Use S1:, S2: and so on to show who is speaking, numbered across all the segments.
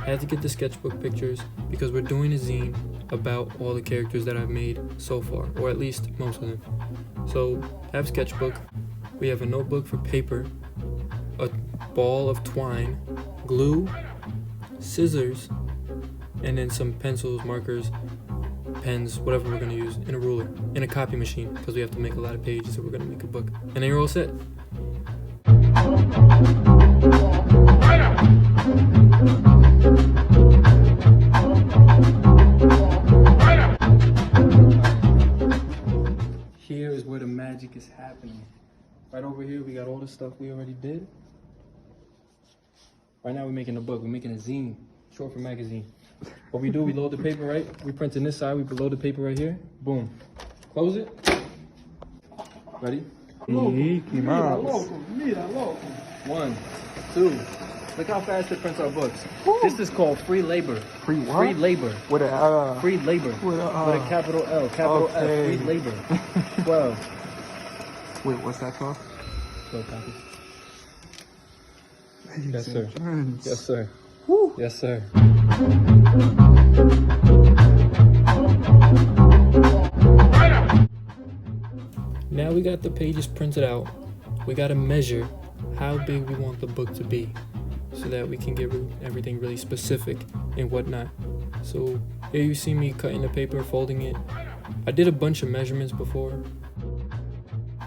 S1: I had to get the sketchbook pictures because we're doing a zine about all the characters that I've made so far, or at least most of them. So I have sketchbook, we have a notebook for paper, a ball of twine, glue, scissors, and then some pencils, markers, pens, whatever we're gonna use, and a ruler, and a copy machine, because we have to make a lot of pages if we're gonna make a book. And then you're all set. Here is where the magic is happening. Right over here, we got all the stuff we already did. Right now, we're making a book. We're making a zine, short for magazine. What we do, we load the paper, right? We print on this side, we load the paper right here. Boom. Close it. Ready?
S2: Mira, loco.
S1: 1, 2. Look how fast it prints our books. This is called free labor.
S2: Free what?
S1: Free labor.
S2: With a
S1: Free labor.
S2: With a
S1: capital L, capital F. Free labor. 12.
S2: Wait, what's that called?
S1: 12 copies. Yes, sir.
S2: Friends.
S1: Yes, sir.
S2: Woo.
S1: Yes, sir. Now we got the pages printed out. We got to measure how big we want the book to be so that we can get everything really specific and whatnot. So here you see me cutting the paper, folding it. I did a bunch of measurements before,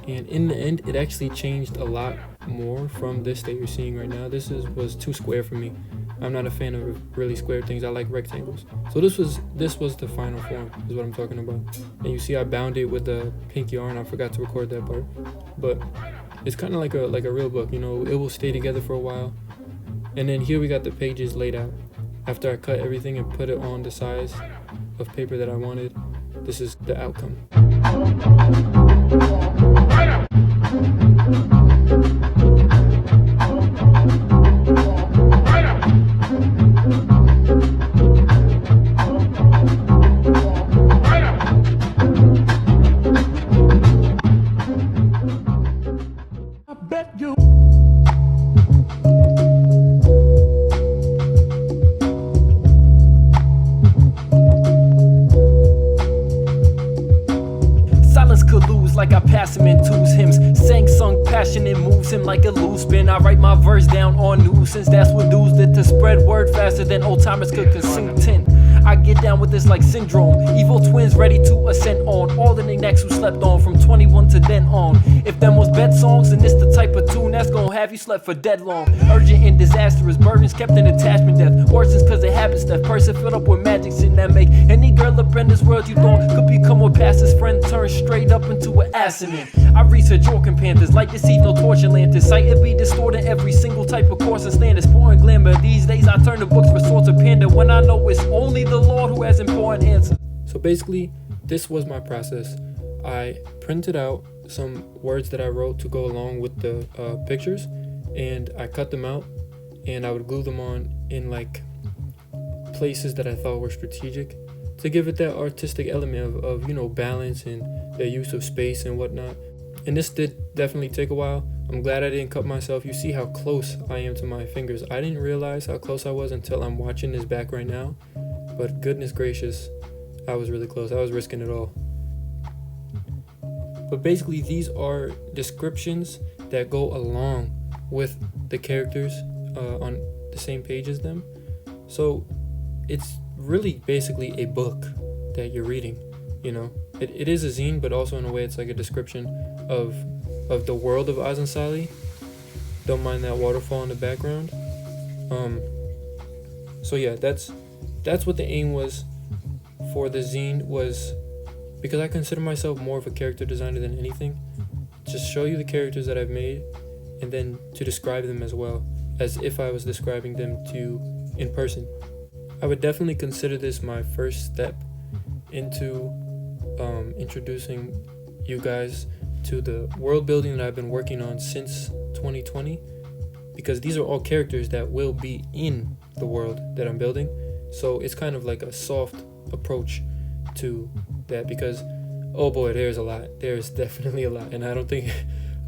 S1: and in the end it actually changed a lot more from this that you're seeing right now. This was too square for me. I'm not a fan of really square things. I like rectangles. So this was the final form, is what I'm talking about. And you see I bound it with the pink yarn. I forgot to record that part, but it's kind of like a real book, you know. It will stay together for a while. And then here we got the pages laid out. After I cut everything and put it on the size of paper that I wanted, this is the outcome.
S3: Like I pass him in twos, hymns sang sung passion, it moves him like a loose spin. I write my verse down on nuisance, that's what dudes did to spread word faster than old timers could consume tin. I get down with this like syndrome, evil twins ready to ascend on all the knickknacks who slept on from 21 to then on. If them was bed songs, then this the type of tune that's gonna have you slept for dead long. Urgent and disastrous burdens kept in attachment death, worsens cause it happens that person filled up with magic sin that make any girl up in this world you thought could become what past his friend turned straight up into an assonant. I research orkin panthers like this eve no torture lanterns, sight it be distorted every single type of course and standards, pouring glamour. These days I turn to books for sorts of panda when I know it's only the Lord who has important answers.
S1: So basically, this was my process. I printed out some words that I wrote to go along with the pictures, and I cut them out, and I would glue them on in like places that I thought were strategic to give it that artistic element of you know, balance and the use of space and whatnot. And this did definitely take a while. I'm glad I didn't cut myself. You see how close I am to my fingers. I didn't realize how close I was until I'm watching this back right now. But goodness gracious, I was really close. I was risking it all. But basically, these are descriptions that go along with the characters on the same page as them. So it's really basically a book that you're reading, you know. It is a zine, but also in a way it's like a description of the world of AZENSALI. Don't mind that waterfall in the background. So yeah, that's what the aim was for the zine, was because I consider myself more of a character designer than anything. Just show you the characters that I've made, and then to describe them as well, as if I was describing them to you in person. I would definitely consider this my first step into introducing you guys to the world building that I've been working on since 2020, because these are all characters that will be in the world that I'm building. So it's kind of like a soft approach to that, because oh boy, there's a lot. There's definitely a lot, and I don't think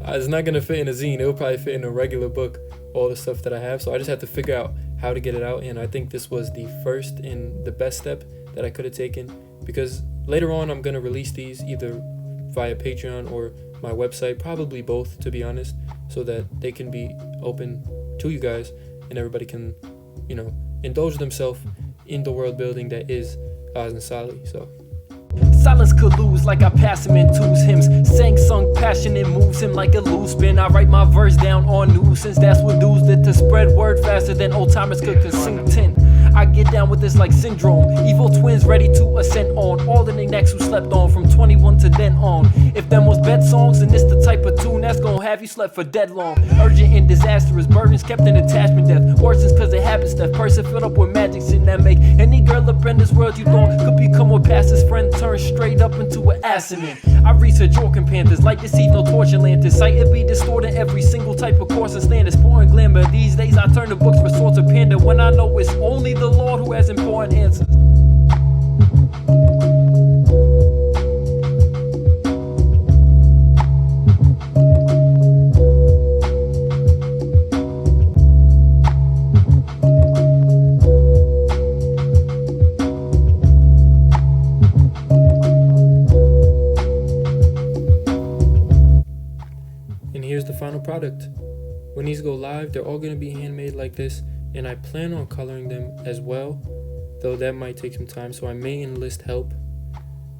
S1: it's not gonna fit in a zine. It'll probably fit in a regular book, all the stuff that I have. So I just have to figure out how to get it out, and I think this was the first and the best step that I could have taken, because later on I'm going to release these either via Patreon or my website, probably both, to be honest, so that they can be open to you guys and everybody can, you know, indulge themselves in the world building that is AZENSALI. So
S3: Silence colludes like I pass him in twos. Hymns sang sung passionate moves him like a loose spin. I write my verse down on nuisance. That's what dudes did to spread word faster than old timers could consume tin. I get down with this like syndrome. Evil twins ready to ascend on all the knickknacks who slept on from 21 to then on. If them was bed songs, then this the type of tune that's gonna have you slept for dead long. Urgent and disastrous burdens kept in attachment death. Worsens cause it happens that person filled up with magic sin that make any girl up in this world you thought could become what past his friend turn straight up into an assassin. I research organ panthers like deceive no torture lanterns. Sight it be distorted every single type of course and standard. Sport and glamour. These days I turn to books for sorts of panda when I know it's only the Lord who has important answers.
S1: and here's the final product. When these go live, they're all going to be handmade like this, and I plan on coloring them as well, though that might take some time, so I may enlist help.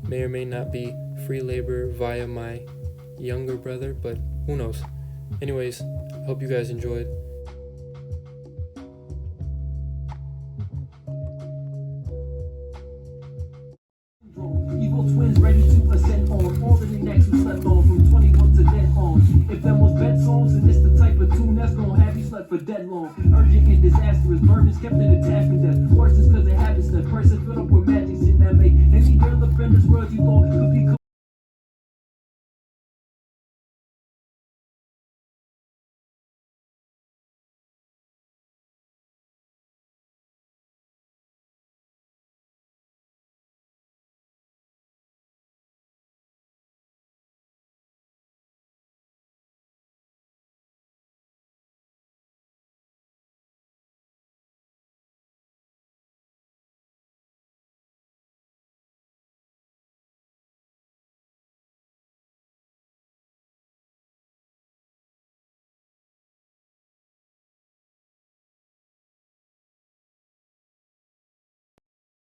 S1: May or may not be free labor via my younger brother, but who knows. Anyways, I hope you guys enjoyed.
S3: Evil twins ready to ascend on all the knickknacks who slept on from 21 to then on. If them was bed songs, and it's the type of tune that's gonna have you slept for dead long. Urgent and disastrous burdens kept in attachment death. Worsens